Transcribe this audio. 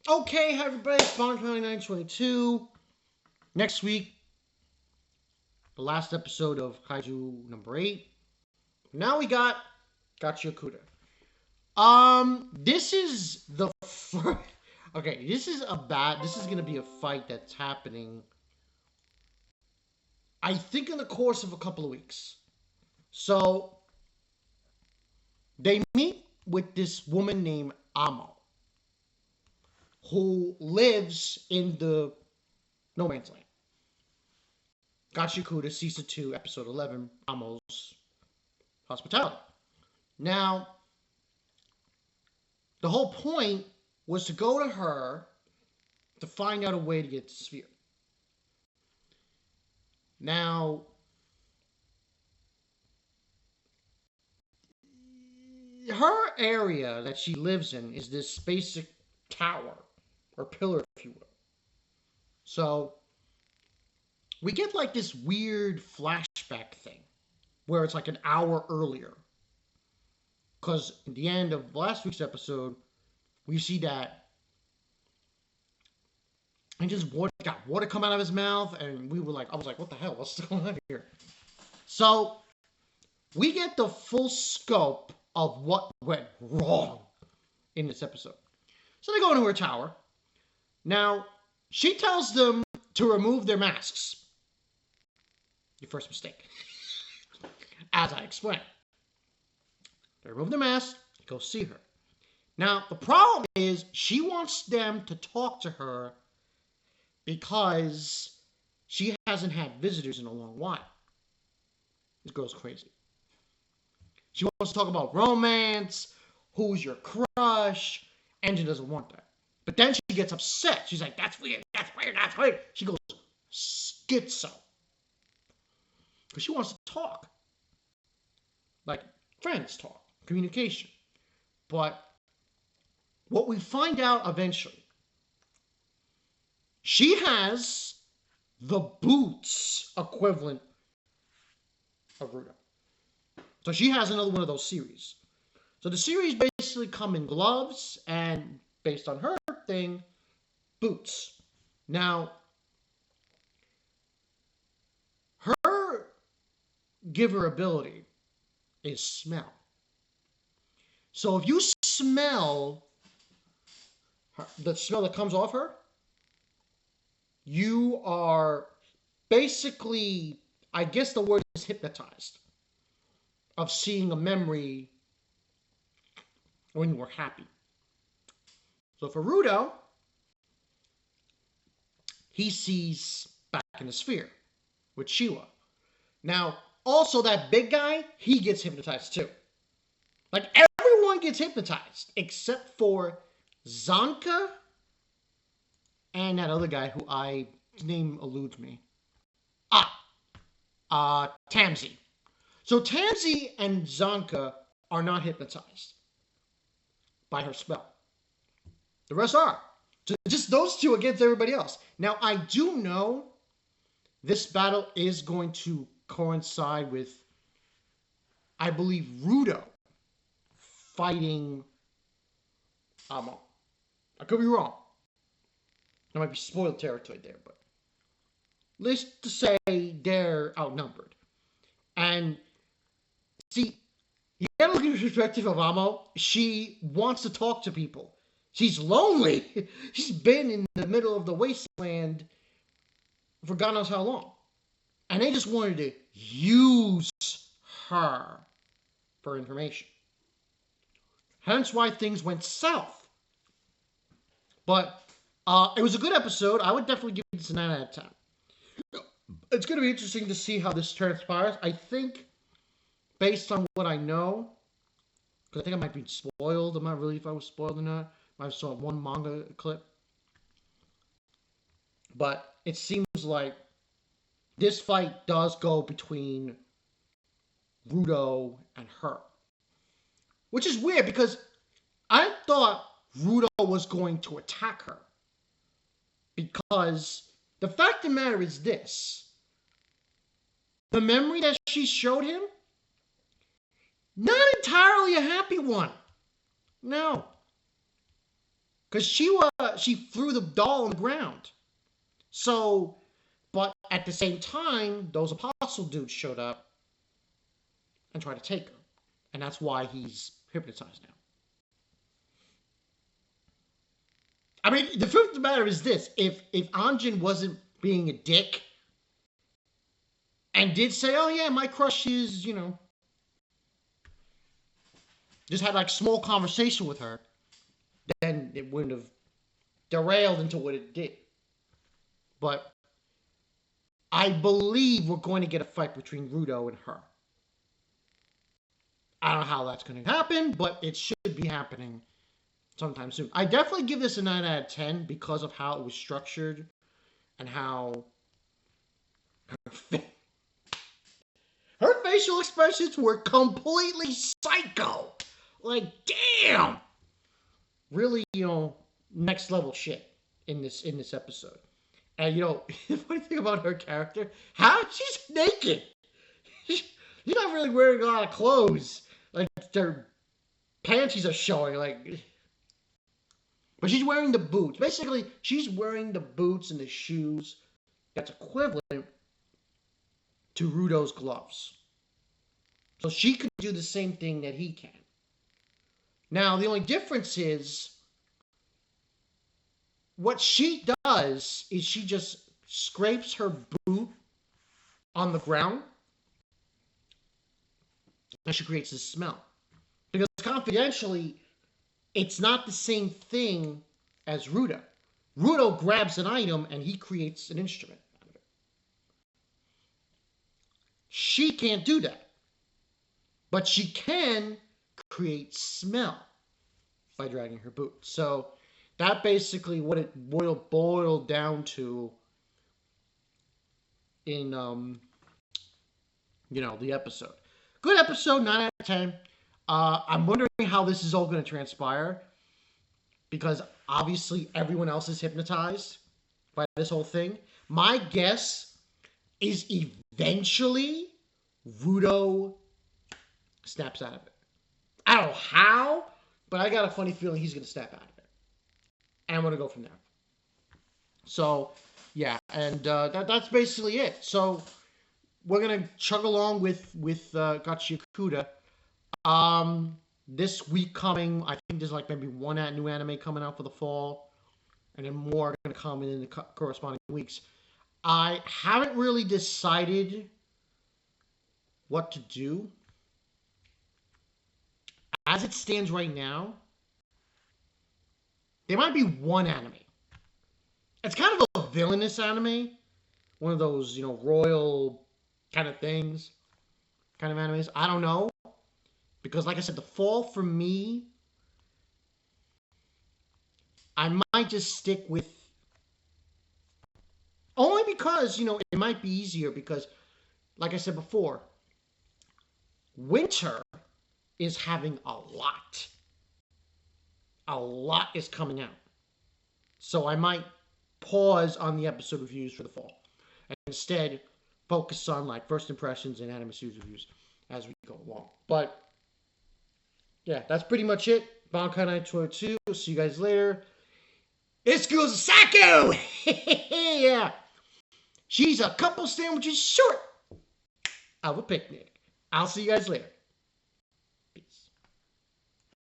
Okay, hi everybody, Spawn 2922. Next week, the last episode of Kaiju number 8. Now we got Gachiakuta. This is the first. Okay, this is gonna be a fight that's happening, I think, in the course of a couple of weeks. So, they meet with this woman named Amo, who lives in the no man's land. Gachiakuta, Season 2, Episode 11, Amo'S Hospitality. Now, the whole point was to go to her to find out a way to get to the sphere. Now, her area that she lives in is this basic tower or pillar, if you will. So, we get like this weird flashback thing where it's like an hour earlier. Because at the end of last week's episode, we see that and just got water come out of his mouth, and I was like, what the hell? What's going on here? So we get the full scope of what went wrong in this episode. So they go into her tower. Now, she tells them to remove their masks. Your first mistake. As I explained. They remove their masks, go see her. Now, the problem is she wants them to talk to her because she hasn't had visitors in a long while. This girl's crazy. She wants to talk about romance, who's your crush, and she doesn't want that. But then she gets upset. She's like, that's weird, that's weird, that's weird. She goes schizo. Because she wants to talk. Like friends talk, communication. But what we find out eventually, she has the boots equivalent of Rudo. So she has another one of those series. So the series basically come in gloves and, based on her thing, boots. Now, her giver ability is smell. So if you smell the smell that comes off her, you are basically, I guess the word is hypnotized, of seeing a memory when you were happy. So for Rudo, he sees back in the sphere with Sheila. Now, also that big guy, he gets hypnotized too. Like everyone gets hypnotized except for Zanka and that other guy who his name eludes me. Tamsi. So Tamsi and Zanka are not hypnotized by her spell. The rest are. So just those two against everybody else. Now, I do know this battle is going to coincide with, I believe, Rudo fighting Amo. I could be wrong. There might be spoiled territory there, but let's just say they're outnumbered. And see, you gotta look at the perspective of Amo. She wants to talk to people. She's lonely. She's been in the middle of the wasteland for God knows how long. And they just wanted to use her for information. Hence why things went south. But it was a good episode. I would definitely give this a 9 out of 10. It's going to be interesting to see how this transpires. I think, based on what I know, because I think I might be spoiled. I'm not really if I was spoiled or not. I saw one manga clip. But it seems like this fight does go between Rudo and her. Which is weird because I thought Rudo was going to attack her. Because the fact of the matter is this. The memory that she showed him, not entirely a happy one. No. because she threw the doll on the ground. So, but at the same time, those apostle dudes showed up and tried to take her, and that's why he's hypnotized now. I mean, the truth of the matter is this: if Anjin wasn't being a dick and did say, "Oh yeah, my crush is," just had like small conversation with her, then it wouldn't have derailed into what it did. But I believe we're going to get a fight between Rudo and her. I don't know how that's going to happen, but it should be happening sometime soon. I definitely give this a 9 out of 10 because of how it was structured and how her facial expressions were completely psycho. Like, damn! Really, next level shit in this episode. And the funny thing about her character, she's naked. She's not really wearing a lot of clothes. Like her panties are showing, but she's wearing the boots. Basically, she's wearing the boots and the shoes that's equivalent to Rudo's gloves. So she could do the same thing that he can. Now, the only difference is what she does is she just scrapes her boot on the ground and she creates this smell. Because confidentially, it's not the same thing as Rudo. Rudo grabs an item and he creates an instrument out of it. She can't do that. But she can create smell by dragging her boot. So that basically what it boiled down to in the episode. Good episode, 9 out of 10. I'm wondering how this is all going to transpire because obviously everyone else is hypnotized by this whole thing. My guess is eventually Rudo snaps out of it. I don't know how, but I got a funny feeling he's going to snap out of it. And I'm going to go from there. So, yeah, and that's basically it. So, we're going to chug along with Gachiakuta. This week coming, I think there's maybe one new anime coming out for the fall, and then more are going to come in the corresponding weeks. I haven't really decided what to do. As it stands right now, there might be one anime. It's kind of a villainous anime. One of those, royal kind of things. Kind of animes. I don't know. Because like I said, the fall for me, I might just stick with... Only because, it might be easier because, like I said before, winter is having a lot. A lot is coming out. So I might pause on the episode reviews for the fall. And instead, focus on first impressions and anime series reviews as we go along. But, yeah, that's pretty much it. Bankai Night 22. See you guys later. It's Kusako! Yeah. She's a couple sandwiches short of a picnic. I'll see you guys later.